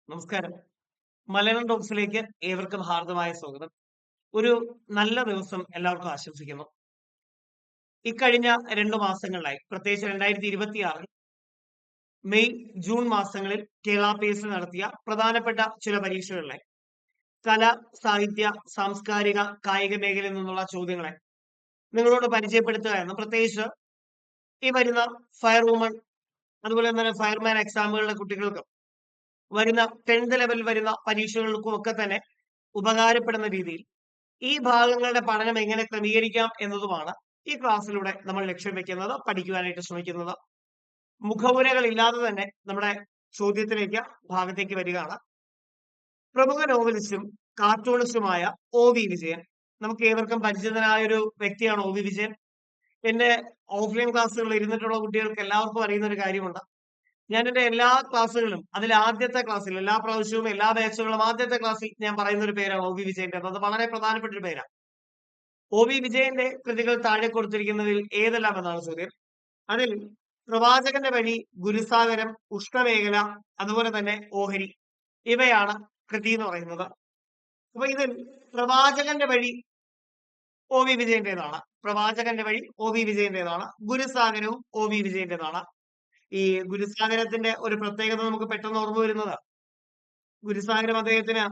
നമസ്കാരം. മലയാളം ടോക്സിലേക്ക് ഏവർക്കും ഹാർദമായ സ്വാഗതം. ഒരു നല്ല ദിവസം എല്ലാവർക്കും ആശംസിക്കുന്നു. ഇക്കഴിഞ്ഞ 2 മാസങ്ങളിലായി, പ്രത്യേകിച്ച് 2026 മെയ്, ജൂൺ മാസങ്ങളിൽ കേരള PSC നടത്തിയ പ്രധാനപ്പെട്ട ചില പരീക്ഷകളിലെ കല, സാഹിത്യ, സാംസ്കാരിക, കായിക മേഖലയിൽ നിന്നുള്ള ചോദ്യങ്ങളെ നിങ്ങളോട് പരിചയപ്പെടുത്തുകയായിരുന്നു. പ്രത്യേകിച്ച് ഈ വരുന്ന ഫയർ വുമൺ, അതുപോലെ തന്നെ ഫയർമാൻ എക്സാമുകളുടെ കുട്ടികൾക്കും വരുന്ന 10th ലെവലിൽ വരുന്ന പരീക്ഷകൾക്കും ഒക്കെ തന്നെ ഉപകാരപ്പെടുന്ന രീതിയിൽ ഈ ഭാഗങ്ങളുടെ പഠനം എങ്ങനെ ക്രമീകരിക്കാം എന്നതുമാണ് ഈ ക്ലാസ്സിലൂടെ നമ്മൾ ലക്ഷ്യം വെക്കുന്നത്, പഠിക്കുവാനായിട്ട് ശ്രമിക്കുന്നത്. മുഖവുരകൾ ഇല്ലാതെ തന്നെ നമ്മുടെ ഭാഗത്തേക്ക് വരികയാണ്. പ്രമുഖ നോവലിസ്റ്റും കാർട്ടൂണിസ്റ്റുമായ OV വിജയൻ. നമുക്ക് ഏവർക്കും പരിചിതനായ ഒരു വ്യക്തിയാണ് OV വിജയൻ. എന്റെ ഓഫ്ലൈൻ ക്ലാസ്സുകളിൽ ഇരുന്നിട്ടുള്ള കുട്ടികൾക്ക് എല്ലാവർക്കും അറിയുന്ന ഒരു കാര്യമുണ്ട്. ഞാൻ എന്റെ എല്ലാ ക്ലാസ്സുകളിലും അതിൽ ആദ്യത്തെ ക്ലാസ്സിൽ എല്ലാ പ്രാവശ്യവും എല്ലാ ബാച്ചുകളും ആദ്യത്തെ ക്ലാസ്സിൽ ഞാൻ പറയുന്ന ഒരു പേരാണ് OV വിജയന്റെ. അത് വളരെ പ്രധാനപ്പെട്ട ഒരു പേരാണ്. OV വിജയന്റെ കൃതികൾ താഴെ കൊടുത്തിരിക്കുന്നതിൽ ഏതെല്ലാം എന്നാണ് ചോദ്യം. അതിൽ പ്രവാചകന്റെ വഴി, ഗുരുസാഗരം, ഉഷ്ണമേഖല, അതുപോലെ തന്നെ ഓഹരി, ഇവയാണ് കൃതി എന്ന് പറയുന്നത്. അപ്പൊ ഇതിൽ പ്രവാചകന്റെ വഴി OV വിജയന്റേതാണ്. പ്രവാചകന്റെ വഴി OV വിജയന്റേതാണ്. ഗുരുസാഗരവും OV വിജയന്റേതാണ്. ഈ ഗുരുസാഗരത്തിന്റെ ഒരു പ്രത്യേകത നമുക്ക് പെട്ടെന്ന് ഓർമ്മ വരുന്നത്, ഗുരുസാഗരം അദ്ദേഹത്തിന്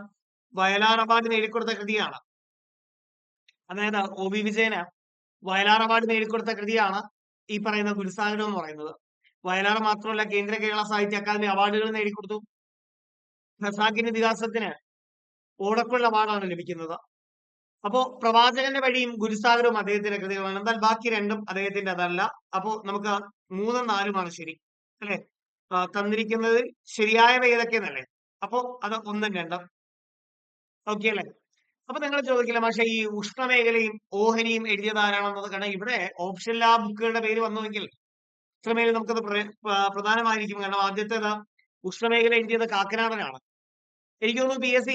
വയലാർ അവാർഡ് നേടിക്കൊടുത്ത കൃതിയാണ്. അതായത് OV വിജയന് വയലാർ അവാർഡ് നേടിക്കൊടുത്ത കൃതിയാണ് ഈ പറയുന്ന ഗുരുസാഗരം എന്ന് പറയുന്നത്. വയലാർ മാത്രമല്ല, കേന്ദ്ര കേരള സാഹിത്യ അക്കാദമി അവാർഡുകൾ നേടിക്കൊടുത്തു. ഖസാക്കിന്റെ ഇതിഹാസത്തിന് ഓടക്കുഴൽ അവാർഡാണ് ലഭിക്കുന്നത്. അപ്പോ പ്രവാചകന്റെ വഴിയും ഗുരുസാഗരവും അദ്ദേഹത്തിന്റെ കൃതികളാണ്. എന്നാൽ ബാക്കി രണ്ടും അദ്ദേഹത്തിന്റെ അതല്ല. അപ്പോ നമുക്ക് 3ഉം 4ഉമാണ് ശരി, അല്ലെ? തന്നിരിക്കുന്നത് ശരിയായവ ഏതൊക്കെയെന്നല്ലേ? അപ്പോ അത് 1ഉം 2ഉം ഓക്കെ അല്ലെ? അപ്പൊ നിങ്ങൾ ചോദിക്കില്ല, പക്ഷെ ഈ ഉഷ്ണമേഖലയും ഓഹരിയും എഴുതിയത് ആരാണെന്നത്. കാരണം ഇവിടെ ഓപ്ഷനിൽ ആ ബുക്കുകളുടെ പേര് വന്നുവെങ്കിൽ ഇത്രമേൽ നമുക്കത് പ്രധാനമായിരിക്കും. കാരണം ആദ്യത്തേത് ഉഷ്ണമേഖല എഴുതിയത് കാക്കനാടനാണ്. എനിക്ക് തോന്നുന്നു PSC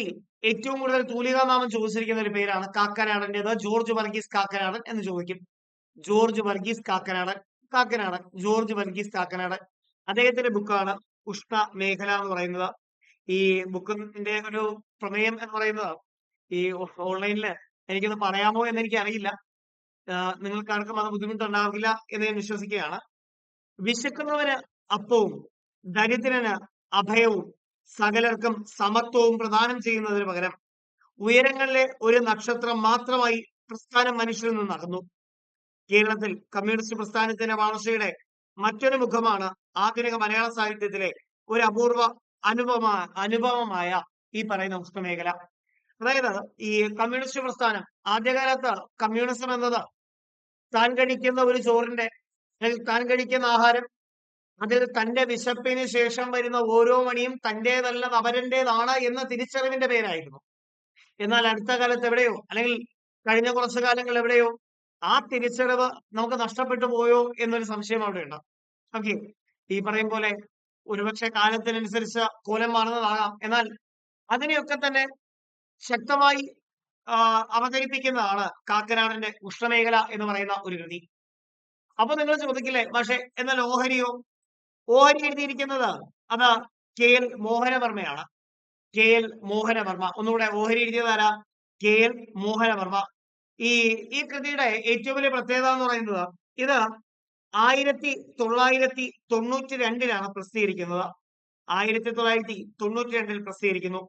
ഏറ്റവും കൂടുതൽ തൂലികാനാമം ചോദിച്ചിരിക്കുന്ന ഒരു പേരാണ് കാക്കനാടന്റേത്. ജോർജ് വർഗീസ് കാക്കനാടൻ എന്ന് ചോദിക്കും. George Varghese Kakkanadan, Kakkanadan, George Varghese Kakkanadan. അദ്ദേഹത്തിന്റെ ബുക്കാണ് ഉഷ്ണമേഖല എന്ന് പറയുന്നത്. ഈ ബുക്കിന്റെ ഒരു പ്രമേയം എന്ന് പറയുന്നത്, ഈ ഓൺലൈനിൽ എനിക്കൊന്ന് പറയാമോ എന്ന് എനിക്ക് അറിയില്ല. നിങ്ങൾക്ക് ആർക്കും അത് ബുദ്ധിമുട്ടുണ്ടാവില്ല എന്ന് ഞാൻ വിശ്വസിക്കുകയാണ്. വിശക്കുന്നവന് അപ്പവും ദരിദ്രന് അഭയവും സകലർക്കും സമത്വവും പ്രദാനം ചെയ്യുന്നതിന് പകരം ഉയരങ്ങളിലെ ഒരു നക്ഷത്രം മാത്രമായി പ്രസ്ഥാനം മനുഷ്യരിൽ നിന്ന് അകന്നു. കേരളത്തിൽ കമ്മ്യൂണിസ്റ്റ് പ്രസ്ഥാനത്തിന്റെ വളർച്ചയുടെ മറ്റൊരു മുഖമാണ് ആധുനിക മലയാള സാഹിത്യത്തിലെ ഒരു അപൂർവ അനുഭവമായ ഈ പറയുന്ന ഉഷ്ണമേഖല. അതായത് ഈ കമ്മ്യൂണിസ്റ്റ് പ്രസ്ഥാനം, ആദ്യകാലത്ത് കമ്മ്യൂണിസം എന്നത് താൻ കഴിക്കുന്ന ഒരു ചോറിന്റെ, അല്ലെങ്കിൽ താൻ കഴിക്കുന്ന ആഹാരം, അതിൽ തന്റെ വിശപ്പിന് ശേഷം വരുന്ന ഓരോ മണിയും തന്റേതല്ല, അവരന്റേതാണ് എന്ന തിരിച്ചറിവിന്റെ പേരായിരുന്നു. എന്നാൽ അടുത്ത കാലത്ത് എവിടെയോ, അല്ലെങ്കിൽ കഴിഞ്ഞ കുറച്ചു കാലങ്ങൾ എവിടെയോ ആ തിരിച്ചറിവ് നമുക്ക് നഷ്ടപ്പെട്ടു പോയോ എന്നൊരു സംശയം അവിടെയുണ്ട്. ഓക്കെ, ഈ പറയും പോലെ ഒരുപക്ഷെ കാലത്തിനനുസരിച്ച് കോലം മാറുന്നതാകാം. എന്നാൽ അതിനെയൊക്കെ തന്നെ ശക്തമായി അവതരിപ്പിക്കുന്നതാണ് കാക്കനാടന്റെ ഉഷ്ണമേഖല എന്ന് പറയുന്ന ഒരു കൃതി. അപ്പൊ നിങ്ങൾ ചോദിക്കില്ലേ, പക്ഷെ എന്നാൽ ഓഹരിയോ? ഓഹരി എഴുതിയിരിക്കുന്നത് അത് KL മോഹനവർമ്മയാണ്. KL മോഹനവർമ്മ. ഒന്നുകൂടെ, ഓഹരി എഴുതിയത് ആരാ? KL മോഹനവർമ്മ. ഈ ഈ കൃതിയുടെ ഏറ്റവും വലിയ പ്രത്യേകത എന്ന് പറയുന്നത്, ഇത് 1992 പ്രസിദ്ധീകരിക്കുന്നത്. 1992 പ്രസിദ്ധീകരിക്കുന്നു.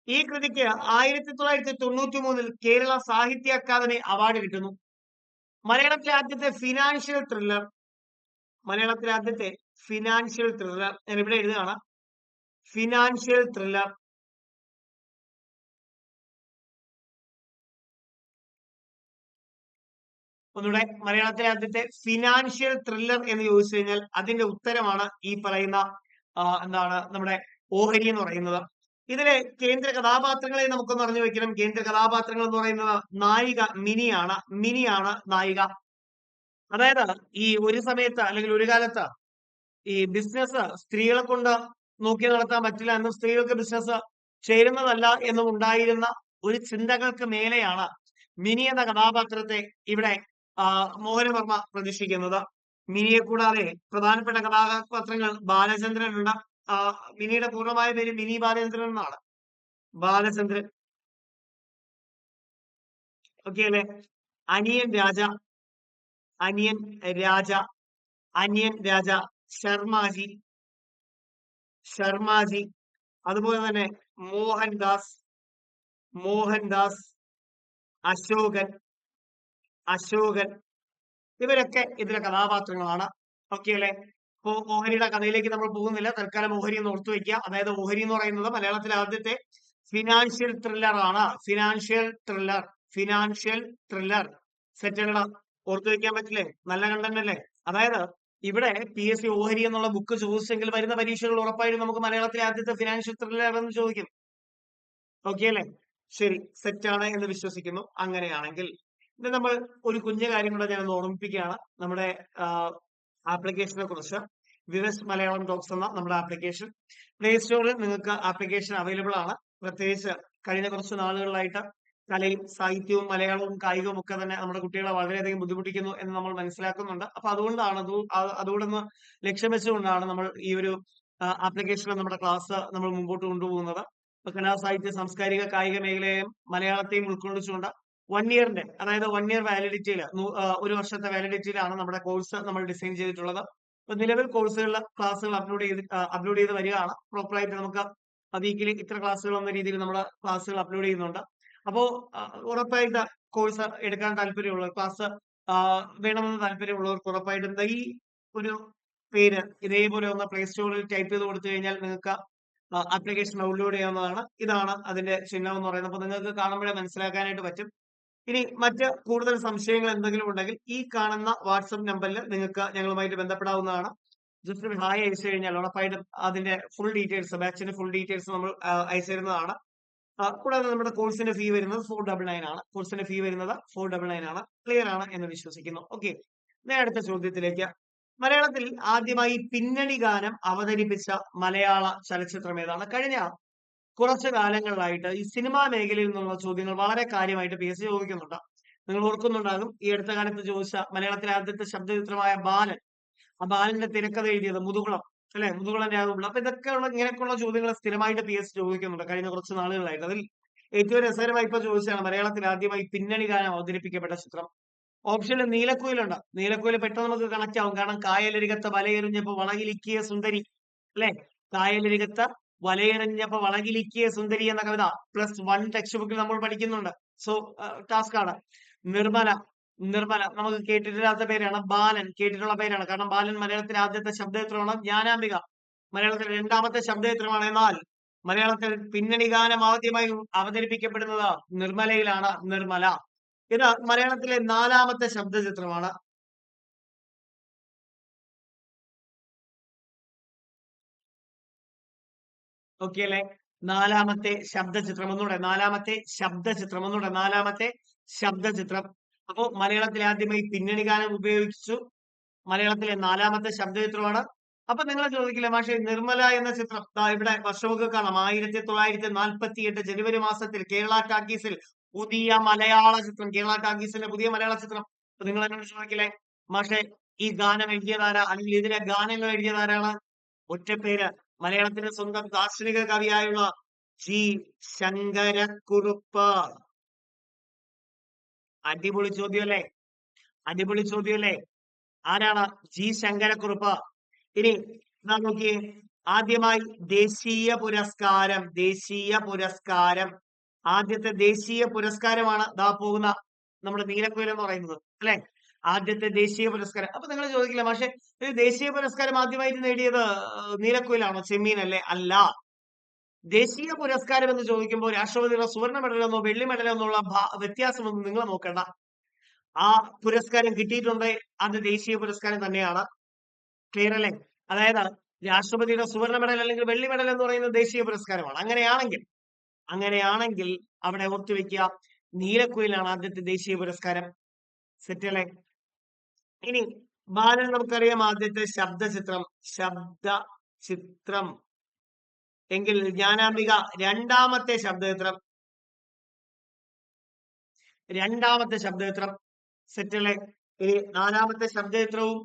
ഈ കൃതിക്ക് 1993 കേരള സാഹിത്യ അക്കാദമി അവാർഡ് കിട്ടുന്നു. മലയാളത്തിലെ ആദ്യത്തെ ഫിനാൻഷ്യൽ ത്രില്ലർ, ഞാൻ ഇവിടെ എഴുതുകയാണ്, ഫിനാൻഷ്യൽ ത്രില്ലർ. ഒന്നുകൂടെ, മലയാളത്തിലെ ആദ്യത്തെ ഫിനാൻഷ്യൽ ത്രില്ലർ എന്ന് ചോദിച്ചു കഴിഞ്ഞാൽ അതിന്റെ ഉത്തരമാണ് ഈ പറയുന്ന എന്താണ്, നമ്മുടെ ഓഹരി എന്ന് പറയുന്നത്. ഇതിലെ കേന്ദ്ര കഥാപാത്രങ്ങളെ നമുക്കൊന്ന് അറിഞ്ഞു വെക്കണം. കേന്ദ്ര കഥാപാത്രങ്ങൾ എന്ന് പറയുന്നത് നായിക മിനിയാണ് നായിക. അതായത് ഈ ഒരു സമയത്ത്, അല്ലെങ്കിൽ ഒരു കാലത്ത് ഈ ബിസിനസ് സ്ത്രീകളെ കൊണ്ട് നോക്കി നടത്താൻ പറ്റില്ല എന്നും സ്ത്രീകൾക്ക് ബിസിനസ് ചേരുന്നതല്ല എന്നും ഉണ്ടായിരുന്ന ഒരു ചിന്തകൾക്ക് മേലെയാണ് മിനി എന്ന കഥാപാത്രത്തെ ഇവിടെ മോഹനവർമ്മ പ്രതീക്ഷിക്കുന്നത്. മിനിയെ കൂടാതെ പ്രധാനപ്പെട്ട കഥാപാത്രങ്ങൾ ബാലചന്ദ്രനുണ്ട്, മിനിയുടെ പൂർണ്ണമായ പേര് മിനി ബാലചന്ദ്രൻ എന്നാണ്. ബാലചന്ദ്രൻ. ഓക്കെ അല്ലേ? അനിയൻ രാജ, അനിയൻ രാജ, അനിയൻ രാജ, ശർമാജി, ശർമാജി, അതുപോലെ തന്നെ മോഹൻദാസ്, മോഹൻദാസ്, അശോകൻ, അശോകൻ, ഇവരൊക്കെ ഇതിലെ കഥാപാത്രങ്ങളാണ്. ഓക്കെ അല്ലേ? അപ്പോ ഓഹരിയുടെ കഥയിലേക്ക് നമ്മൾ പോകുന്നില്ല. തൽക്കാലം ഓഹരി എന്ന് ഓർത്തു വെക്കുക. അതായത് ഓഹരി എന്ന് പറയുന്നത് മലയാളത്തിലെ ആദ്യത്തെ ഫിനാൻഷ്യൽ ത്രില്ലർ ആണ്. Financial thriller, financial thriller. സെറ്റല്ലടാ, ഓർത്തു വെക്കാൻ പറ്റില്ലേ? നല്ല കണ്ടന്റ് അല്ലേ? അതായത് ഇവിടെ PSC ഓഹരി എന്നുള്ള ബുക്ക് ചോദിച്ചെങ്കിൽ വരുന്ന പരീക്ഷകൾ ഉറപ്പായിട്ടും നമുക്ക് മലയാളത്തിലെ ആദ്യത്തെ ഫിനാൻഷ്യൽ ത്രില്ലർ എന്ന് ചോദിക്കും. ഓക്കെ അല്ലേ? ശരി, സെറ്റാണ് എന്ന് വിശ്വസിക്കുന്നു. അങ്ങനെയാണെങ്കിൽ ഇത് നമ്മൾ ഒരു കുഞ്ഞു കാര്യം കൂടെ ഞാൻ ഓർമ്മിപ്പിക്കുകയാണ്. നമ്മുടെ ആപ്ലിക്കേഷനെ കുറിച്ച്. വിവസ് മലയാളം ടോക്സ് എന്ന നമ്മുടെ ആപ്ലിക്കേഷൻ പ്ലേ സ്റ്റോറിൽ നിങ്ങൾക്ക് ആപ്ലിക്കേഷൻ അവൈലബിൾ ആണ്. പ്രത്യേകിച്ച് കഴിഞ്ഞ കുറച്ച് നാളുകളിലായിട്ട് കലയും സാഹിത്യവും മലയാളവും കായികവും ഒക്കെ തന്നെ നമ്മുടെ കുട്ടികളെ വളരെയധികം ബുദ്ധിമുട്ടിക്കുന്നു എന്ന് നമ്മൾ മനസ്സിലാക്കുന്നുണ്ട്. അപ്പൊ അതുകൊണ്ടാണ് അതുകൊണ്ടൊന്ന് ലക്ഷ്യം വെച്ചുകൊണ്ടാണ് നമ്മൾ ഈ ഒരു ആപ്ലിക്കേഷനിൽ നമ്മുടെ ക്ലാസ് നമ്മൾ മുമ്പോട്ട് കൊണ്ടുപോകുന്നത്. ഇപ്പൊ കലാ സാഹിത്യ സാംസ്കാരിക കായിക മേഖലയെയും മലയാളത്തെയും ഉൾക്കൊള്ളിച്ചുകൊണ്ട് 1 ഇയറിന്റെ, അതായത് 1 ഇയർ വാലിഡിറ്റിയിൽ, ഒരു വർഷത്തെ വാലിഡിറ്റിയിലാണ് നമ്മുടെ കോഴ്സ് നമ്മൾ ഡിസൈൻ ചെയ്തിട്ടുള്ളത്. ഇപ്പൊ നിലവിൽ കോഴ്സുകളിലെ ക്ലാസ്സുകൾ അപ്ലോഡ് ചെയ്ത് വരികയാണ്. പ്രോപ്പറായിട്ട് നമുക്ക് വീക്കിലി ഇത്ര ക്ലാസ്സുകൾ എന്ന രീതിയിൽ നമ്മുടെ ക്ലാസ്സുകൾ അപ്ലോഡ് ചെയ്യുന്നുണ്ട്. അപ്പോ ഉറപ്പായിട്ട് കോഴ്സ് എടുക്കാൻ താല്പര്യമുള്ള, ക്ലാസ് വേണമെന്ന് താല്പര്യമുള്ളവർക്ക് ഉറപ്പായിട്ടും ഈ ഒരു പേര് ഇതേപോലെ ഒന്ന് പ്ലേ സ്റ്റോറിൽ ടൈപ്പ് ചെയ്ത് കൊടുത്തു കഴിഞ്ഞാൽ നിങ്ങൾക്ക് ആപ്ലിക്കേഷൻ ഡൗൺലോഡ് ചെയ്യാവുന്നതാണ്. ഇതാണ് അതിന്റെ ചിഹ്നം എന്ന് പറയുന്നത്. അപ്പൊ നിങ്ങൾക്ക് കാണുമ്പോഴേ മനസ്സിലാക്കാനായിട്ട് പറ്റും. ഇനി മറ്റ് കൂടുതൽ സംശയങ്ങൾ എന്തെങ്കിലും ഉണ്ടെങ്കിൽ ഈ കാണുന്ന വാട്സപ്പ് നമ്പറിൽ നിങ്ങൾക്ക് ഞങ്ങളുമായിട്ട് ബന്ധപ്പെടാവുന്നതാണ്. ജസ്റ്റ് ഒരു ഹായ് അയച്ചു കഴിഞ്ഞാൽ ഉറപ്പായിട്ടും അതിന്റെ ഫുൾ ഡീറ്റെയിൽസ്, ബാച്ചിന്റെ ഫുൾ ഡീറ്റെയിൽസ് നമ്മൾ അയച്ചു തരുന്നതാണ്. കൂടാതെ നമ്മുടെ കോഴ്സിന്റെ ഫീ വരുന്നത് 499 ആണ്. കോഴ്സിന്റെ ഫീ വരുന്നത് 499 ആണ്. ക്ലിയർ ആണ് എന്ന് വിശ്വസിക്കുന്നു. ഓക്കെ, അടുത്ത ചോദ്യത്തിലേക്ക്. മലയാളത്തിൽ ആദ്യമായി പിന്നണി ഗാനം അവതരിപ്പിച്ച മലയാള ചലച്ചിത്രം ഏതാണ്? കഴിഞ്ഞ കുറച്ച് കാലങ്ങളിലായിട്ട് ഈ സിനിമാ മേഖലയിൽ നിന്നുള്ള ചോദ്യങ്ങൾ വളരെ കാര്യമായിട്ട് PSC ചോദിക്കുന്നുണ്ട്. നിങ്ങൾ ഓർക്കുന്നുണ്ടാകും, ഈ അടുത്ത കാലത്ത് ചോദിച്ച മലയാളത്തിലെ ആദ്യത്തെ ശബ്ദചിത്രമായ ബാലൻ, ആ ബാലന്റെ തിരക്കഥ എഴുതിയത് മുതുകുളം അല്ലെ, മുതുകുളം രാഘവപിള്ള. അപ്പൊ ഇങ്ങനെയൊക്കെയുള്ള ചോദ്യങ്ങൾ സ്ഥിരമായിട്ട് PSC ചോദിക്കുന്നുണ്ട് കഴിഞ്ഞ കുറച്ച് നാളുകളായിട്ട്. അതിൽ ഏറ്റവും രസകരമായി ഇപ്പൊ ചോദിച്ചാണ് മലയാളത്തിൽ ആദ്യമായി പിന്നണി ഗാനം അവതരിപ്പിക്കപ്പെട്ട ചിത്രം. ഓപ്ഷനിൽ നീലക്കുയിലുണ്ട്. നീലക്കുയിൽ പെട്ടെന്ന് നമുക്ക് കണക്ട് ആവും. കാരണം കായലരികത്ത് വലയെറിഞ്ഞപ്പോ വളകിലിക്കിയ സുന്ദരി അല്ലെ, കായലരികത്ത് വലയെറിഞ്ഞപ്പോ വളകിലിക്കിയ സുന്ദരി എന്ന കവിത +1 ടെക്സ്റ്റ് ബുക്കിൽ നമ്മൾ പഠിക്കുന്നുണ്ട്. സോ ടാസ്ക് ആണ്. നിർമ്മല, നിർമ്മല നമുക്ക് കേട്ടിട്ടില്ലാത്ത പേരാണ്. ബാലൻ കേട്ടിട്ടുള്ള പേരാണ്. കാരണം ബാലൻ മലയാളത്തിലെ ആദ്യത്തെ ശബ്ദചിത്രമാണ്. ജ്ഞാനാംബിക മലയാളത്തിലെ രണ്ടാമത്തെ ശബ്ദചിത്രമാണ്. എന്നാൽ മലയാളത്തിൽ പിന്നണി ഗാനം ആദ്യമായി അവതരിപ്പിക്കപ്പെടുന്നത് നിർമ്മലയിലാണ്. നിർമ്മല ഇത് മലയാളത്തിലെ 4ാമത്തെ ശബ്ദചിത്രമാണ്. ഓക്കെ അല്ലെ? 4ാമത്തെ ശബ്ദചിത്രം. ഒന്നുകൂടെ, 4ാമത്തെ ശബ്ദചിത്രം. ഒന്നുകൂടെ, 4ാമത്തെ ശബ്ദചിത്രം. അപ്പോ മലയാളത്തിൽ ആദ്യമായി പിന്നണി ഗാനം ഉപയോഗിച്ചു. മലയാളത്തിലെ 4ാമത്തെ ശബ്ദചിത്രമാണ്. അപ്പൊ നിങ്ങൾ ചോദിക്കില്ല, പക്ഷേ നിർമ്മല എന്ന ചിത്രം ഇവിടെ വർഷമൊക്കെ കാണാം. 1948 ജനുവരി മാസത്തിൽ കേരള ടാക്കീസിൽ പുതിയ മലയാള ചിത്രം, കേരള ടാക്കീസിന്റെ പുതിയ മലയാള ചിത്രം. അപ്പൊ നിങ്ങൾ എന്നോട് ചോദിക്കില്ലേ, പക്ഷേ ഈ ഗാനം എഴുതിയതാരാ, അല്ലെങ്കിൽ ഇതിലെ ഗാനങ്ങൾ എഴുതിയതാരാണ്? ഒറ്റപ്പേര്, മലയാളത്തിന്റെ സ്വന്തം ദാർശനിക കവിയായുള്ള ജി ശങ്കരക്കുറുപ്പ്. അടിപൊളി ചോദ്യമല്ലേ, അടിപൊളി ചോദ്യമല്ലേ? ആരാണ് ജി ശങ്കരക്കുറുപ്പ്? ഇനി നാം നോക്കിയേ, ആദ്യമായി ദേശീയ പുരസ്കാരം, ദേശീയ പുരസ്കാരം, ആദ്യത്തെ ദേശീയ പുരസ്കാരമാണ് ദാ പോകുന്ന നമ്മുടെ നീലക്കുയിൽ എന്ന് പറയുന്നത് അല്ലെ, ആദ്യത്തെ ദേശീയ പുരസ്കാരം. അപ്പൊ നിങ്ങൾ ചോദിക്കില്ല, പക്ഷെ ദേശീയ പുരസ്കാരം ആദ്യമായിട്ട് നേടിയത് നീലക്കുയിലാണോ? ചെമ്മീൻ അല്ലേ? അല്ല. ദേശീയ പുരസ്കാരം എന്ന് ചോദിക്കുമ്പോൾ രാഷ്ട്രപതിയുടെ സുവർണ്ണ മെഡലെന്നോ വെള്ളി മെഡലെന്നോ ഉള്ള വ്യത്യാസമൊന്നും നിങ്ങൾ നോക്കണ്ട. ആ പുരസ്കാരം കിട്ടിയിട്ടുണ്ട്, അത് ദേശീയ പുരസ്കാരം തന്നെയാണ്. ക്ലിയർ അല്ലേ? അതായത് രാഷ്ട്രപതിയുടെ സുവർണ്ണ മെഡൽ അല്ലെങ്കിൽ വെള്ളി മെഡൽ എന്ന് പറയുന്നത് ദേശീയ പുരസ്കാരമാണ്. അങ്ങനെയാണെങ്കിൽ അവിടെ ഓർത്തുവെക്കുക, നീലക്കുയിലാണ് ആദ്യത്തെ ദേശീയ പുരസ്കാരം. സെറ്റ് അല്ലേ? ഇനി ബാലൻ നമുക്കറിയാം ആദ്യത്തെ ശബ്ദചിത്രം, ശബ്ദചിത്രം എങ്കിൽ ജ്ഞാനാംബിക രണ്ടാമത്തെ ശബ്ദചിത്രം, രണ്ടാമത്തെ ശബ്ദചിത്രം. സെറ്റ് അല്ലേ? ഇനി 4ാമത്തെ ശബ്ദചിത്രവും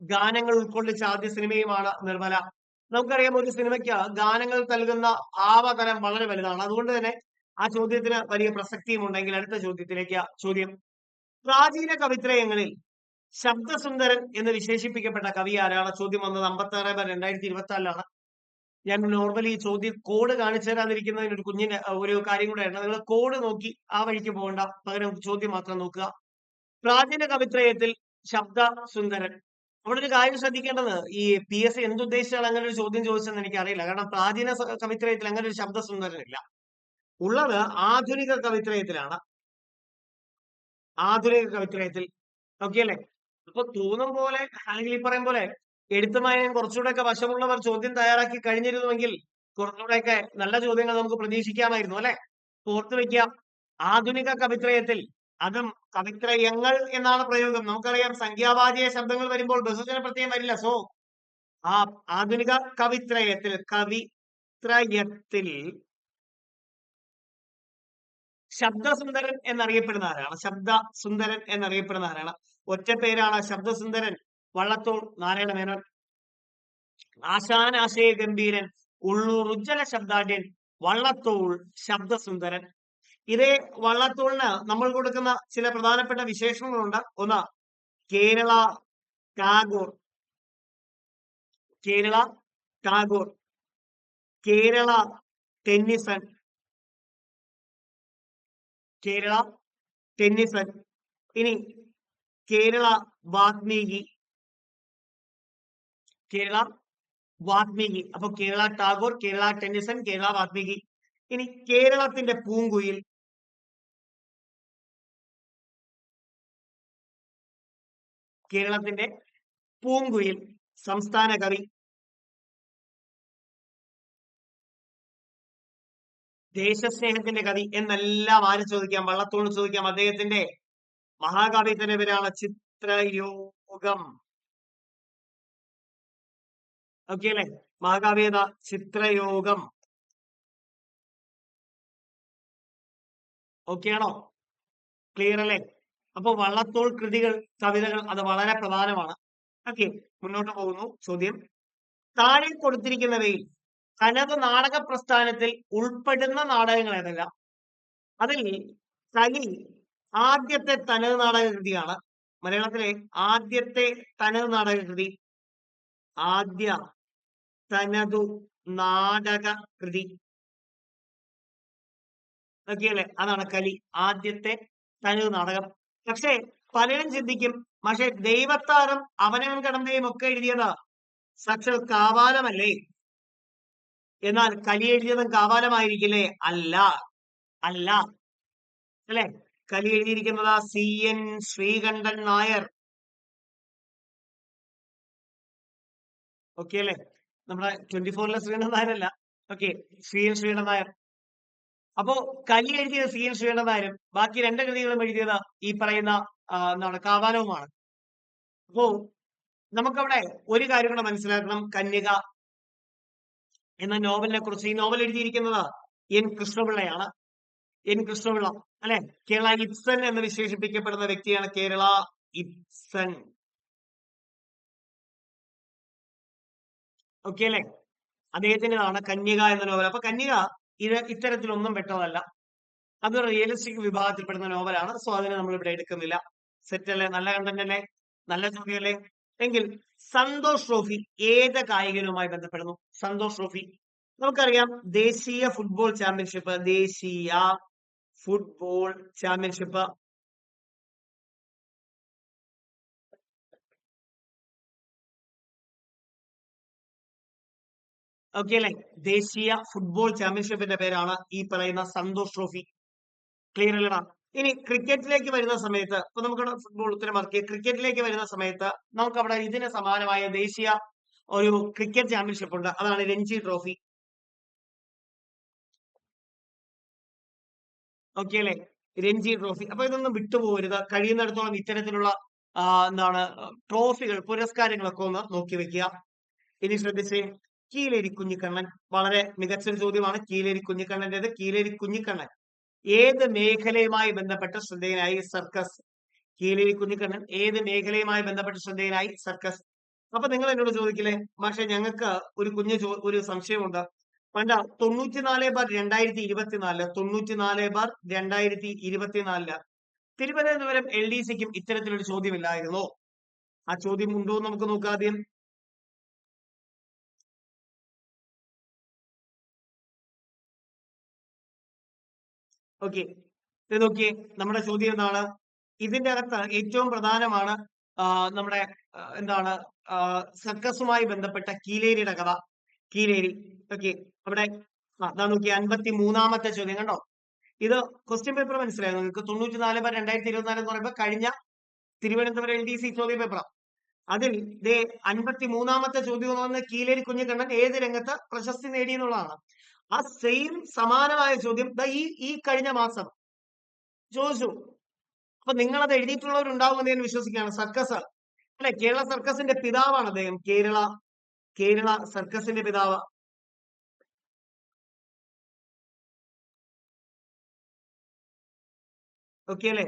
ഗാനങ്ങൾ ഉൾക്കൊള്ളിച്ച ആദ്യ സിനിമയുമാണ് നിർമ്മല. നമുക്കറിയാം ഒരു സിനിമയ്ക്ക് ഗാനങ്ങൾ നൽകുന്ന ഭാവതലം വളരെ വലുതാണ്. അതുകൊണ്ട് തന്നെ ആ ചോദ്യത്തിന് വലിയ പ്രസക്തിയും ഉണ്ടെങ്കിൽ അടുത്ത ചോദ്യത്തിലേക്ക് ചോദ്യം. പ്രാചീന കവിത്രയങ്ങളിൽ ശബ്ദസുന്ദരൻ എന്ന് വിശേഷിപ്പിക്കപ്പെട്ട കവി ആരാണ്? ചോദ്യം വന്നത് 56/2024 ഞാൻ നോർമലി ഈ ചോദ്യം കോഡ് കാണിച്ചു തരാതിരിക്കുന്നതിന് ഒരു കാര്യം കൂടെ ആണ്. നിങ്ങൾ കോഡ് നോക്കി ആ വഴിക്ക് പോകണ്ട, പകരം ചോദ്യം മാത്രം നോക്കുക. പ്രാചീന കവിത്രയത്തിൽ ശബ്ദ സുന്ദരൻ. അവിടെ ഒരു കാര്യം ശ്രദ്ധിക്കേണ്ടത്, ഈ PSC എന്തുദ്ദേശിച്ചാണ് അങ്ങനെ ഒരു ചോദ്യം ചോദിച്ചതെന്ന് എനിക്ക് അറിയില്ല. കാരണം പ്രാചീന കവിത്രയത്തിൽ അങ്ങനെ ഒരു ശബ്ദ സുന്ദരനില്ല. ഉള്ളത് ആധുനിക കവിത്രയത്തിലാണ്. ആധുനിക കവിത്രയത്തിൽ. ഓക്കെ അല്ലേ? അപ്പൊ തോന്നും പോലെ അല്ലെങ്കിൽ ഈ പറയും പോലെ എഴുത്തുമായും കുറച്ചുകൂടെയൊക്കെ വശമുള്ളവർ ചോദ്യം തയ്യാറാക്കി കഴിഞ്ഞിരുന്നുവെങ്കിൽ കുറച്ചുകൂടെയൊക്കെ നല്ല ചോദ്യങ്ങൾ നമുക്ക് പ്രതീക്ഷിക്കാമായിരുന്നു അല്ലെ? ഓർത്തു വെക്കുക, ആധുനിക കവിത്രയത്തിൽ, അതും കവിത്രയങ്ങൾ എന്നാണ് പ്രയോഗം. നമുക്കറിയാം സംഖ്യാവാചക ശബ്ദങ്ങൾ വരുമ്പോൾ ബഹുവചന പ്രത്യയം വരില്ല. സോ ആ ആധുനിക കവിത്രയത്തിൽ ശബ്ദസുന്ദരൻ എന്നറിയപ്പെടുന്ന ആരാണ്? ശബ്ദസുന്ദരൻ എന്നറിയപ്പെടുന്ന ആരാണ്? ഒറ്റ പേരാണ് ശബ്ദസുന്ദരൻ. വള്ളത്തോൾ നാരായണ മേനോൻ. ആശാനാശയ ഗംഭീരൻ, ഉള്ളൂർ ഉജ്ജ്വല ശബ്ദാഢ്യൻ, വള്ളത്തോൾ ശബ്ദസുന്ദരൻ. ഇതേ വള്ളത്തോളിന് നമ്മൾ കൊടുക്കുന്ന ചില പ്രധാനപ്പെട്ട വിശേഷണങ്ങളുണ്ട്. ഒന്ന്, കേരള ടാഗോർ. കേരള ടാഗോർ. കേരള ടെന്നിസൺ. കേരള ടെന്നിസൺ. ഇനി കേരള വാത്മീകി. കേരള വാത്മീകി. അപ്പൊ കേരള ടാഗോർ, കേരള ടെന്നിസൺ, കേരള വാത്മീകി. ഇനി കേരളത്തിന്റെ പൂങ്കുയിൽ. കേരളത്തിന്റെ പൂങ്കുയിൽ സംസ്ഥാന കവി. ദേശസ്നേഹത്തിന്റെ കവി എന്നെല്ലാം ആര് ചോദിക്കാം? വള്ളത്തോൾ ചോദിക്കാം. അദ്ദേഹത്തിന്റെ മഹാകാവ്യത്തിന്റെ പേരാണ് ചിത്രയോഗം. ഓക്കെ അല്ലെ? മഹാകാവ്യത ചിത്രയോഗം. ഓക്കെ ആണോ? ക്ലിയർ അല്ലേ? അപ്പൊ വള്ളത്തോൾ കൃതികൾ, കവിതകൾ അത് വളരെ പ്രധാനമാണ്. ഓക്കെ, മുന്നോട്ട് പോകുന്നു. ചോദ്യം, താഴെ കൊടുത്തിരിക്കുന്നവയിൽ തനത് നാടക പ്രസ്ഥാനത്തിൽ ഉൾപ്പെടുന്ന നാടകങ്ങൾ ഏതെല്ലാം? അതിൽ കലി ആദ്യത്തെ തനത് നാടക കൃതിയാണ്. മലയാളത്തിലെ ആദ്യത്തെ തനത് നാടക കൃതി, ആദ്യ തനതു നാടക കൃതി. ഓക്കെ അല്ലെ? അതാണ് കലി, ആദ്യത്തെ തനത് നാടകം. പക്ഷേ പലരും ചിന്തിക്കും, പക്ഷെ ദൈവത്താറും അവനവൻ കടമ്പയും ഒക്കെ എഴുതിയത് സാക്ഷാൽ കാവാലമല്ലേ? എന്നാൽ കലി എഴുതിയതും കാവാലമായിരിക്കില്ലേ? അല്ല, അല്ല അല്ലെ? കലി എഴുതിയിരിക്കുന്നത് CN ശ്രീകണ്ഠൻ നായർ. ഓക്കെ അല്ലെ? നമ്മുടെ 24-ലെ ശ്രീകണ്ഠൻ നായരല്ല. Okay, CN Sreekandan Nair. അപ്പോ കലി എഴുതിയത് CN ശ്രീകണ്ഠൻ നായരും ബാക്കി രണ്ട് കൃതികളും എഴുതിയത് ഈ പറയുന്ന എന്താണ്, കാവാലവുമാണ്. അപ്പോ നമുക്കവിടെ ഒരു കാര്യം കൂടെ മനസ്സിലാക്കണം. കന്യക എന്ന നോവലിനെ കുറിച്ച്, ഈ നോവൽ എഴുതിയിരിക്കുന്നത് N കൃഷ്ണപിള്ളയാണ്. N കൃഷ്ണപിള്ള അല്ലെ? കേരള ഇബ്സൻ എന്ന് വിശേഷിപ്പിക്കപ്പെടുന്ന വ്യക്തിയാണ് കേരള ഇബ്സൻ. ഓക്കെ അല്ലെ? അദ്ദേഹത്തിൻ്റെതാണ് കന്യക എന്ന നോവൽ. അപ്പൊ കന്യക ഇത് ഇത്തരത്തിലൊന്നും പെട്ടതല്ല. അത് റിയലിസ്റ്റിക് വിഭാഗത്തിൽപ്പെടുന്ന നോവലാണ്. സോ അതിനെ നമ്മൾ ഇവിടെ എടുക്കുന്നില്ല. സെറ്റ് അല്ലേ? നല്ല കണ്ടന്റ് അല്ലേ? നല്ല ചോദ്യമല്ലേ? എങ്കിൽ സന്തോഷ് ട്രോഫി ഏത് കായികനുമായി ബന്ധപ്പെടുന്നു? സന്തോഷ് ട്രോഫി നമുക്കറിയാം, ദേശീയ ഫുട്ബോൾ ചാമ്പ്യൻഷിപ്പ്. ദേശീയ ഫുട്ബോൾ ചാമ്പ്യൻഷിപ്പ്. ഓക്കെ അല്ലെ? ദേശീയ ഫുട്ബോൾ ചാമ്പ്യൻഷിപ്പിന്റെ പേരാണ് ഈ പറയുന്ന സന്തോഷ് ട്രോഫി. ക്ലിയർ അല്ലടാ? ഇനി ക്രിക്കറ്റിലേക്ക് വരുന്ന സമയത്ത്, ഇപ്പൊ നമുക്ക് ഫുട്ബോൾ ഉത്തരമാക്കി, ക്രിക്കറ്റിലേക്ക് വരുന്ന സമയത്ത് നമുക്ക് അവിടെ ഇതിന് സമാനമായ ദേശീയ ഒരു ക്രിക്കറ്റ് ചാമ്പ്യൻഷിപ്പ് ഉണ്ട്. അതാണ് രഞ്ജി ട്രോഫി. ഓക്കെ അല്ലെ? രഞ്ജി ട്രോഫി. അപ്പൊ ഇതൊന്നും വിട്ടുപോകരുത്. കഴിയുന്നിടത്തോളം ഇത്തരത്തിലുള്ള എന്താണ് ട്രോഫികൾ, പുരസ്കാരങ്ങളൊക്കെ ഒന്ന് നോക്കി വെക്കുക. ഇനി ശ്രദ്ധിച്ചേ, കീലേരി കുഞ്ഞിക്കണ്ണൻ. വളരെ മികച്ചൊരു ചോദ്യമാണ് കീലേരി കുഞ്ഞിക്കണ്ണന്റേത്. കീലേരി കുഞ്ഞിക്കണ്ണൻ ഏത് മേഖലയുമായി ബന്ധപ്പെട്ട് ശ്രദ്ധേയനായി? സർക്കസ്. കീലേരി കുഞ്ഞിക്കണ്ണൻ ഏത് മേഖലയുമായി ബന്ധപ്പെട്ട് ശ്രദ്ധേയനായി? സർക്കസ്. അപ്പൊ നിങ്ങൾ എന്നോട് ചോദിക്കില്ലേ, പക്ഷെ ഞങ്ങൾക്ക് ഒരു ഒരു സംശയമുണ്ട്. പണ്ട് 94/2024 94/2024 തിരുവനന്തപുരം LDCക്കും ഇത്തരത്തിലൊരു ചോദ്യമില്ലായിരുന്നോ? ആ ചോദ്യം ഉണ്ടോ എന്ന് നമുക്ക് നോക്കാം ആദ്യം. ഓക്കെ, ഇത് നോക്കിയേ, നമ്മുടെ ചോദ്യം എന്താണ്? ഇതിന്റെ അകത്ത് ഏറ്റവും പ്രധാനമാണ് നമ്മുടെ എന്താണ് സർക്കസുമായി ബന്ധപ്പെട്ട കീലേരിയുടെ കഥ. കീലേരി. ഓക്കെ, അവിടെ അതാ നോക്കി 53-ാമത്തെ ചോദ്യം കണ്ടോ. ഇത് ക്വസ്റ്റ്യൻ പേപ്പർ മനസ്സിലായോ നിങ്ങൾക്ക്? 94/2024 എന്ന് പറയുമ്പോൾ കഴിഞ്ഞ തിരുവനന്തപുരം LDC ചോദ്യ പേപ്പറാണ്. അതിൽ ദേ 53-ാമത്തെ ചോദ്യം എന്ന് പറയുന്നത് കീലേരി കുഞ്ഞിക്കണ്ണൻ ഏത് രംഗത്ത് പ്രശസ്തി നേടി എന്നുള്ളതാണ്. ആ സെയിം സമാനമായ ചോദ്യം ഈ കഴിഞ്ഞ മാസം ചോദിച്ചു. അപ്പൊ നിങ്ങളത് എഴുതിയിട്ടുള്ളവരുണ്ടാവുമെന്ന് ഞാൻ വിശ്വസിക്കുകയാണ്. സർക്കസ് അല്ലെ, കേരള സർക്കസിന്റെ പിതാവാണ് അദ്ദേഹം. കേരള സർക്കസിന്റെ പിതാവ്. ഓക്കെ അല്ലെ.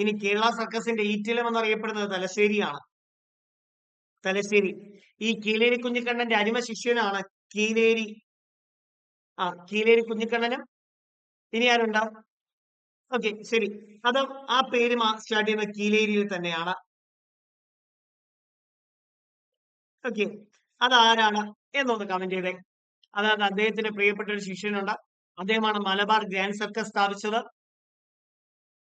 ഇനി കേരള സർക്കസിന്റെ ഈറ്റിലം എന്നറിയപ്പെടുന്നത് തലശ്ശേരിയാണ്. തലശ്ശേരി. ഈ കീലേരി കുഞ്ഞിക്കണ്ണന്റെ അരിമ ശിഷ്യനാണ് കീലേരി കീലേരി കുഞ്ഞിക്കണ്ണനും. ഇനി ആരുണ്ടാ? ഓക്കെ, ശരി. അത് ആ പേര് സ്റ്റാർട്ട് ചെയ്യുന്ന കീലേരിയിൽ തന്നെയാണ്. ഓക്കെ, അതാരാണ് എന്നൊന്ന് കമന്റ് ചെയ്തേ. അതായത് അദ്ദേഹത്തിന്റെ പ്രിയപ്പെട്ട ഒരു ശിഷ്യനുണ്ട്. അദ്ദേഹമാണ് മലബാർ ഗ്രാൻഡ് സർക്കസ് സ്ഥാപിച്ചത്.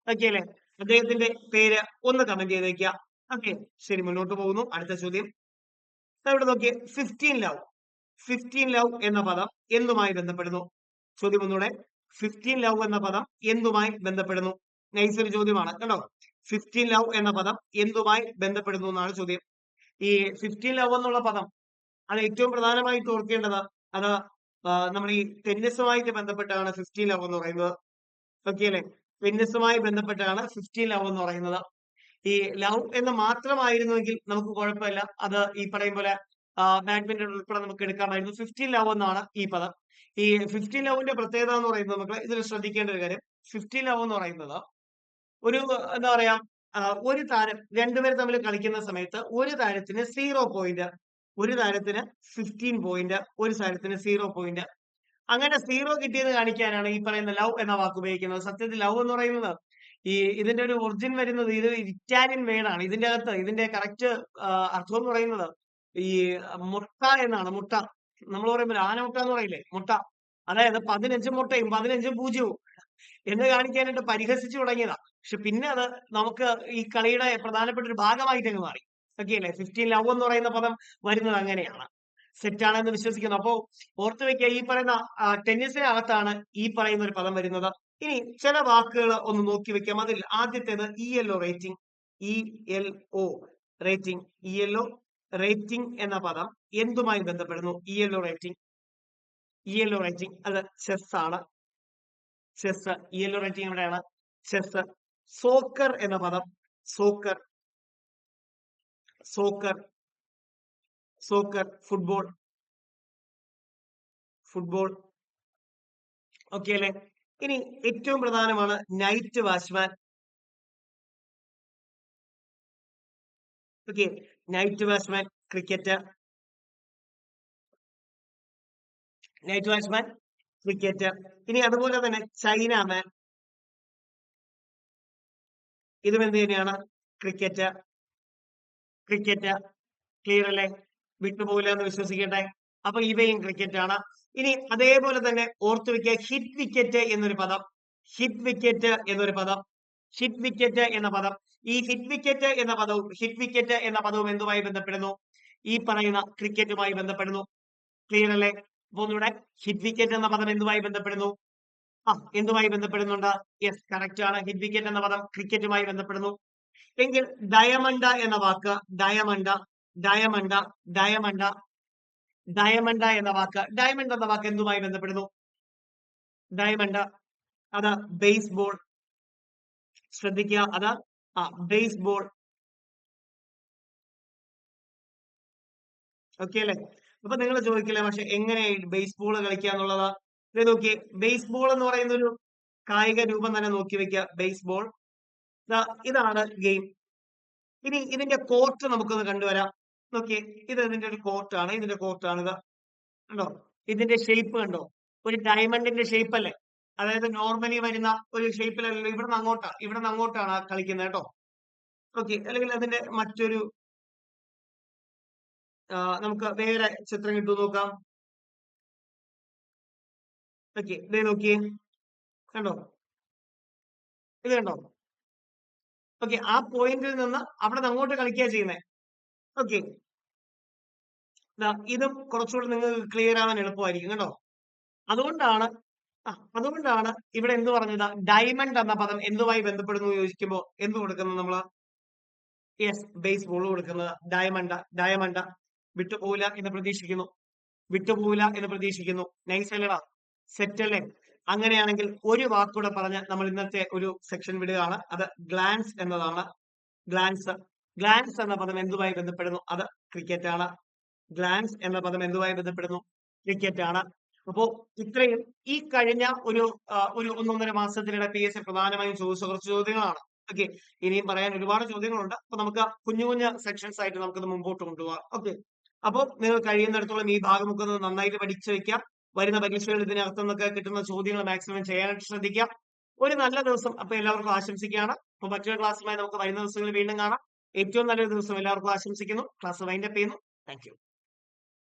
ഓക്കെ അല്ലെ. അദ്ദേഹത്തിന്റെ പേര് ഒന്ന് കമന്റ് ചെയ്തേക്കുക. ഓക്കെ, ശരി, മുന്നോട്ട് പോകുന്നു. അടുത്ത ചോദ്യം ഇവിടെ നോക്കിയേ. 15 ലവ് എന്ന പദം എന്തുമായി ബന്ധപ്പെടുന്നു? ചോദ്യം ഒന്നുകൂടെ. 15 ലവ് എന്ന പദം എന്തുമായി ബന്ധപ്പെടുന്നു? നൈസ് ഒരു ചോദ്യമാണ് കേട്ടോ. 15 ലവ് എന്ന പദം എന്തുമായി ബന്ധപ്പെടുന്നു എന്നാണ് ചോദ്യം. ഈ 15 ലവ് എന്നുള്ള പദം അത് ഏറ്റവും പ്രധാനമായിട്ട് ഓർക്കേണ്ടത് അത് നമ്മുടെ ഈ ടെന്നീസുമായിട്ട് ബന്ധപ്പെട്ടാണ് 15 ലവ് എന്ന് പറയുന്നത്. ഓക്കെ അല്ലെ. ടെന്നീസുമായി ബന്ധപ്പെട്ടാണ് 15 ലവ് എന്ന് പറയുന്നത്. ഈ ലവ് എന്ന് മാത്രമായിരുന്നുവെങ്കിൽ നമുക്ക് കുഴപ്പമില്ല. അത് ഈ പറയും പോലെ ബാഡ്മിന്റൺ ഉൾപ്പെടെ നമുക്ക് എടുക്കാമായിരുന്നു. 15 ലവ് എന്നാണ് ഈ പദം. ഈ 15 ലവിന്റെ പ്രത്യേകത എന്ന് പറയുന്നത് നമുക്ക് ഇതിൽ ശ്രദ്ധിക്കേണ്ട ഒരു കാര്യം, 15 ലവ് എന്ന് പറയുന്നത് ഒരു എന്താ പറയാ ഒരു താരം, രണ്ടുപേർ തമ്മിൽ കളിക്കുന്ന സമയത്ത് ഒരു താരത്തിന് 0 പോയിന്റ്, ഒരു താരത്തിന് 15 പോയിന്റ്, ഒരു താരത്തിന് 0 പോയിന്റ്. അങ്ങനെ 0 കിട്ടിയത് കാണിക്കാനാണ് ഈ പറയുന്ന ലവ് എന്ന വാക്ക് ഉപയോഗിക്കുന്നത്. സത്യത്തിൽ ലവ് എന്ന് പറയുന്നത് ഇതിന്റെ ഒരു ഒറിജിൻ വരുന്നത് ഇത് ഇറ്റാലിയൻ വേർഡാണ്. ഇതിന്റെ അകത്ത് ഇതിന്റെ കറക്റ്റ് അർത്ഥം എന്ന് പറയുന്നത് ഈ മുട്ട എന്നാണ്. മുട്ട നമ്മൾ പറയുമ്പോൾ ആനമുട്ട എന്ന് പറയില്ലേ, മുട്ട. അതായത് 15 മുട്ടയും 15 പൂജ്യവും എന്ന് കാണിക്കാനായിട്ട് പരിഹസിച്ചു തുടങ്ങിയതാ. പക്ഷെ പിന്നെ അത് നമുക്ക് ഈ കളിയുടെ പ്രധാനപ്പെട്ട ഒരു ഭാഗമായിട്ട് അങ്ങ് മാറി. ഓക്കെ അല്ലേ. 15 ലവ് എന്ന് പറയുന്ന പദം വരുന്നത് അങ്ങനെയാണ്. സെറ്റാണെന്ന് വിശ്വസിക്കുന്നു. അപ്പോ ഓർത്തു വെക്കുക, ഈ പറയുന്ന ടെന്നീസിനകത്താണ് ഈ പറയുന്ന ഒരു പദം വരുന്നത്. ഇനി ചില വാക്കുകൾ ഒന്ന് നോക്കി വെക്കാം. അതിൽ ആദ്യത്തേത് ELO rating. ELO rating. ELO rating എന്ന പദം എന്തുമായി ബന്ധപ്പെടുന്നു? ELO rating. ELO റേറ്റിംഗ് അത് ചെസ് ആണ്. ചെസ്. ELO റേറ്റിംഗ് എവിടെയാണ്? ചെസ്. സോക്കർ എന്ന പദം. Soccer. Soccer. Soccer. Football. Football. Okay അല്ലെ. ഇനി ഏറ്റവും പ്രധാനമാണ് night watchman. Okay, night watchman cricket. Night watchman cricket. ഇനി അതുപോലെ തന്നെ ചൈനാമാൻ, ഇതും എന്ത് തന്നെയാണ്? ക്രിക്കറ്റ്. ക്രിക്കറ്റ്. ക്ലിയർ അല്ലേ? വിട്ടുപോകില്ല എന്ന് വിശ്വസിക്കട്ടെ. അപ്പൊ ഇവയും ക്രിക്കറ്റ് ആണ്. ഇനി അതേപോലെ തന്നെ ഓർത്തു വെക്കുക, ഹിറ്റ് വിക്കറ്റ് എന്നൊരു പദം. ഹിറ്റ് വിക്കറ്റ് എന്നൊരു പദം. ഹിറ്റ് വിക്കറ്റ് എന്ന പദം. ഈ ഹിറ്റ് വിക്കറ്റ് എന്ന പദവും എന്തുമായി ബന്ധപ്പെടുന്നു? ഈ പറയുന്ന ക്രിക്കറ്റുമായി ബന്ധപ്പെടുന്നു. ക്ലിയർ അല്ലേ? അപ്പൊ ഒന്നുകൂടെ, ഹിറ്റ് വിക്കറ്റ് എന്ന പദം എന്തുമായി ബന്ധപ്പെടുന്നു? എന്തുമായി ബന്ധപ്പെടുന്നുണ്ട്? യെസ്, കറക്റ്റ് ആണ്. ഹിറ്റ് വിക്കറ്റ് എന്ന പദം ക്രിക്കറ്റുമായി ബന്ധപ്പെടുന്നു. എങ്കിൽ ഡയമണ്ട എന്ന വാക്ക്, ഡയമണ്ട് എന്ന വാക്ക് എന്തുമായി ബന്ധപ്പെടുന്നു? ഡയമണ്ട് അത് ബേസ്ബോൾ. ശ്രദ്ധിക്കുക, അത് ബേസ്ബോൾ. ഓക്കെ അല്ലെ. അപ്പൊ നിങ്ങൾ ചോദിക്കില്ലേ, പക്ഷെ എങ്ങനെ ബേസ്ബോൾ കളിക്കുക എന്നുള്ളത്? ഇത് നോക്കി, ബേസ്ബോൾ എന്ന് പറയുന്ന ഒരു കായിക രൂപം തന്നെ നോക്കി വെക്കുക. ബേസ്ബോൾ ഇതാണ് ഗെയിം. ഇനി ഇതിന്റെ കോർട്ട് നമുക്കൊന്ന് കണ്ടുവരാം. നോക്കിയേ, ഇത് ഇതിന്റെ ഒരു കോർട്ടാണ്. ഇതിന്റെ കോർട്ടാണിത്. കണ്ടോ? ഇതിന്റെ ഷേപ്പ് കണ്ടോ? ഒരു ഡയമണ്ടിന്റെ ഷേപ്പ് അല്ലേ? അതായത് നോർമലി വരുന്ന ഒരു ഷേപ്പിലല്ലല്ലോ. ഇവിടുന്ന് അങ്ങോട്ടാണ് കളിക്കുന്നത് കേട്ടോ. ഓക്കെ. അല്ലെങ്കിൽ അതിന്റെ മറ്റൊരു നമുക്ക് വേറെ ചിത്രം കിട്ടുമോ നോക്കാം. ഓക്കെ. ദേ നോക്കിയേ. കണ്ടോ? ഇത് കണ്ടോ? ഓക്കെ. ആ പോയിന്റിൽ നിന്ന് അവിടുന്ന് അങ്ങോട്ട് കളിക്കാ ചെയ്യുന്നേ. ഓക്കെ. ഇതും കുറച്ചുകൂടി നിങ്ങൾക്ക് ക്ലിയർ ആവാൻ എളുപ്പമായിരിക്കും കേട്ടോ. അതുകൊണ്ടാണ് അതുകൊണ്ടാണ് ഇവിടെ എന്ത് പറഞ്ഞത്? ഡയമണ്ട് എന്ന പദം എന്തുമായി ബന്ധപ്പെടുന്നു ചോദിക്കുമ്പോ എന്ത് കൊടുക്കുന്നത് നമ്മള്? യെസ്, ബേസ്ബോൾ കൊടുക്കുന്നത്. ഡയമണ്ട് വിട്ടുപോകില്ല എന്ന് പ്രതീക്ഷിക്കുന്നു. വിട്ടുപോകില്ല എന്ന് പ്രതീക്ഷിക്കുന്നു. നൈസ് അല്ലടാ, സെറ്റ് അല്ലേ? അങ്ങനെയാണെങ്കിൽ ഒരു വാക്കൂടെ പറഞ്ഞ് നമ്മൾ ഇന്നത്തെ ഒരു സെക്ഷൻ വിടുകയാണ്. അത് ഗ്ലാൻസ് എന്നതാണ്. ഗ്ലാൻസ്. ഗ്ലാൻസ് എന്ന പദം എന്തുമായി ബന്ധപ്പെടുന്നു? അത് ക്രിക്കറ്റ് ആണ്. ഗ്ലാൻസ് എന്ന പദം എന്തുമായി ബന്ധപ്പെടുന്നു? ക്രിക്കറ്റ് ആണ്. അപ്പോ ഇത്രയും ഈ കഴിഞ്ഞ ഒരു ഒരു 1-1.5 മാസത്തിനിടെ PSC പ്രധാനമായും ചോദിച്ച കുറച്ച് ചോദ്യങ്ങളാണ്. ഓക്കെ. ഇനിയും പറയാൻ ഒരുപാട് ചോദ്യങ്ങളുണ്ട്. അപ്പൊ നമുക്ക് കുഞ്ഞു കുഞ്ഞു സെക്ഷൻസ് ആയിട്ട് നമുക്കത് മുമ്പോട്ട് കൊണ്ടുപോകാം. ഓക്കെ. അപ്പോൾ നിങ്ങൾ കഴിയുന്നിടത്തോളം ഈ ഭാഗമൊക്കെ ഒന്ന് നന്നായിട്ട് പഠിച്ചു വെക്കാം. വരുന്ന പരീക്ഷകൾ ഇതിനകത്തു നിന്നൊക്കെ കിട്ടുന്ന ചോദ്യങ്ങൾ മാക്സിമം ചെയ്യാനായിട്ട് ശ്രദ്ധിക്കാം. ഒരു നല്ല ദിവസം അപ്പൊ എല്ലാവർക്കും ആശംസിക്കുകയാണ്. അപ്പൊ മറ്റൊരു ക്ലാസ്സുമായി നമുക്ക് വരുന്ന ദിവസങ്ങളിൽ വീണ്ടും കാണാം. ഏറ്റവും നല്ലൊരു ദിവസം എല്ലാവർക്കും ആശംസിക്കുന്നു. ക്ലാസ് വൈൻഡപ്പ് ചെയ്യുന്നു. Thank you.